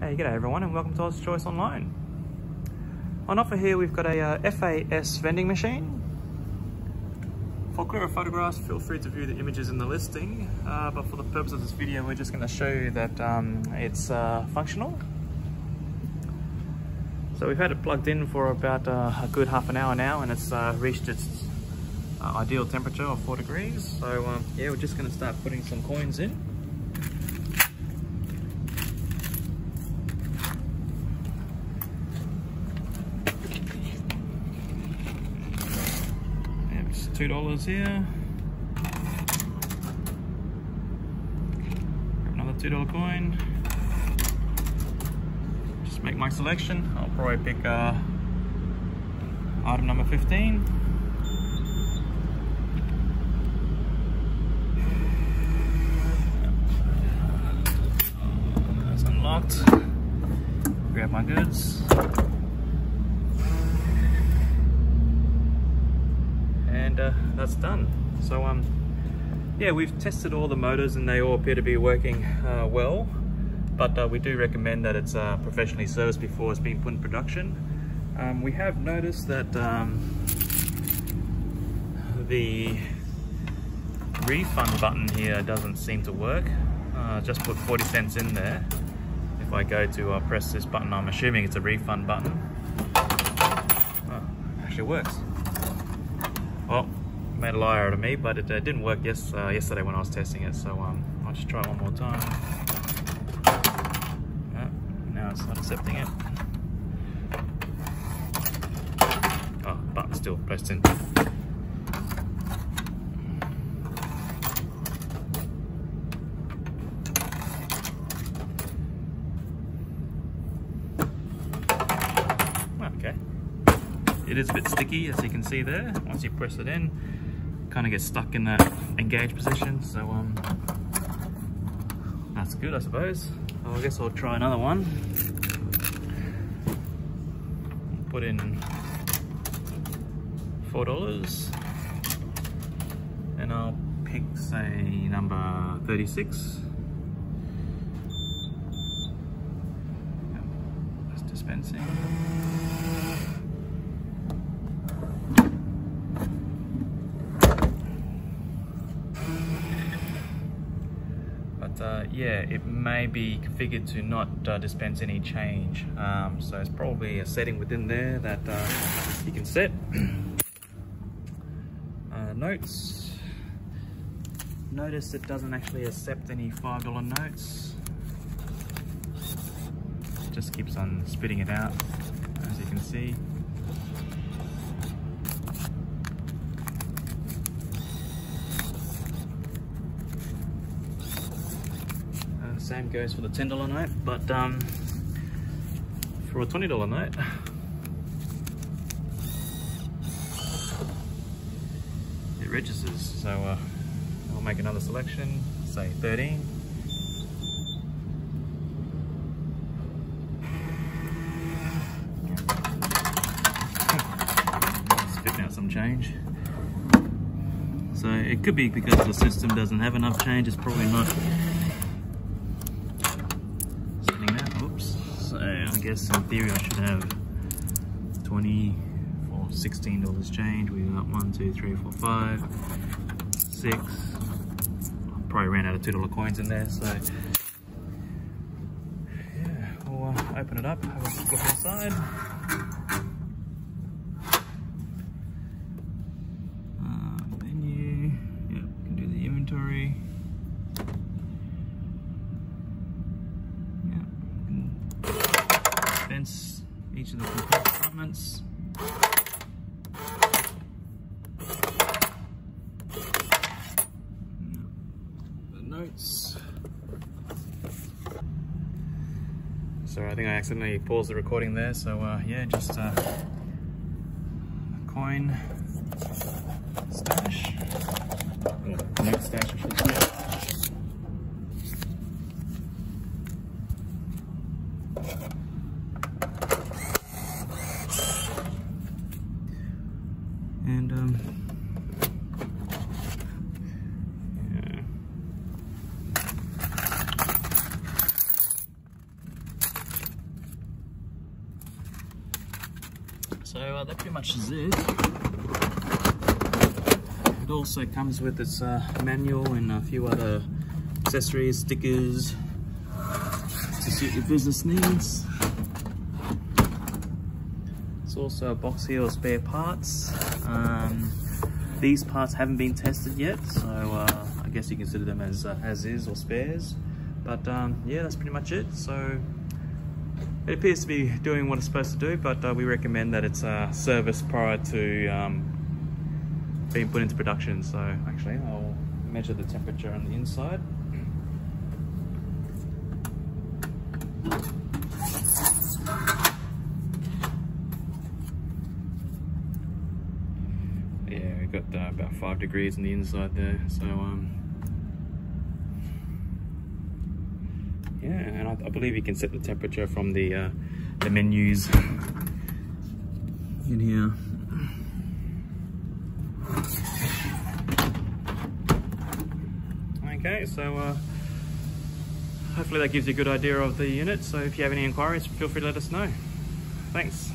Hey, g'day everyone and welcome to Oz Choice Online. On offer here we've got a FAS vending machine. For clearer photographs, feel free to view the images in the listing, but for the purpose of this video we're just going to show you that it's functional. So we've had it plugged in for about a good half an hour now, and it's reached its ideal temperature of 4 degrees. So yeah, we're just going to start putting some coins in. $2 here. Grab another $2 coin. Just make my selection. I'll probably pick item number 15. That's unlocked. Grab my goods. And that's done. So yeah, we've tested all the motors and they all appear to be working well, but we do recommend that it's professionally serviced before it's being put in production. We have noticed that the refund button here doesn't seem to work. Just put 40 cents in there. If I go to press this button, I'm assuming it's a refund button. Oh, actually works. Well, made a liar out of me, but it didn't work yesterday when I was testing it, so I'll just try one more time. Now it's not accepting it. Oh, button's still pressed in. Okay. It is a bit sticky, as you can see there. Once you press it in, kind of gets stuck in that engaged position. So that's good, I suppose. Well, I guess I'll try another one. Put in $4, and I'll pick, say, number 36. That's dispensing. Yeah, it may be configured to not dispense any change, so it's probably a setting within there that you can set. Notes. Notice it doesn't actually accept any $5 notes. It just keeps on spitting it out, as you can see. Same goes for the $10 note, but for a $20 note, it registers. So I'll make another selection, say 13. Spitting out some change. So it could be because the system doesn't have enough change. It's probably not. I guess in theory I should have 20 or $16 change. We got 1, 2, 3, 4, 5, 6. I probably ran out of $2 coins in there, so yeah, we'll open it up, have a look inside. Menu, yep, can do the inventory. Each of the compartments. The notes. So I think I accidentally paused the recording there, so yeah, just a coin stash. Note stash, I should say. And yeah. So that pretty much is it. It also comes with its manual and a few other accessories, stickers to suit your business needs. There's also a box here of spare parts. These parts haven't been tested yet, so I guess you consider them as is or spares. But yeah, that's pretty much it. So it appears to be doing what it's supposed to do, but we recommend that it's serviced prior to being put into production. So actually, I'll measure the temperature on the inside. Yeah, we've got about 5 degrees on the inside there. So yeah, and I believe you can set the temperature from the menus in here. Okay, so hopefully that gives you a good idea of the unit. So if you have any inquiries, feel free to let us know. Thanks.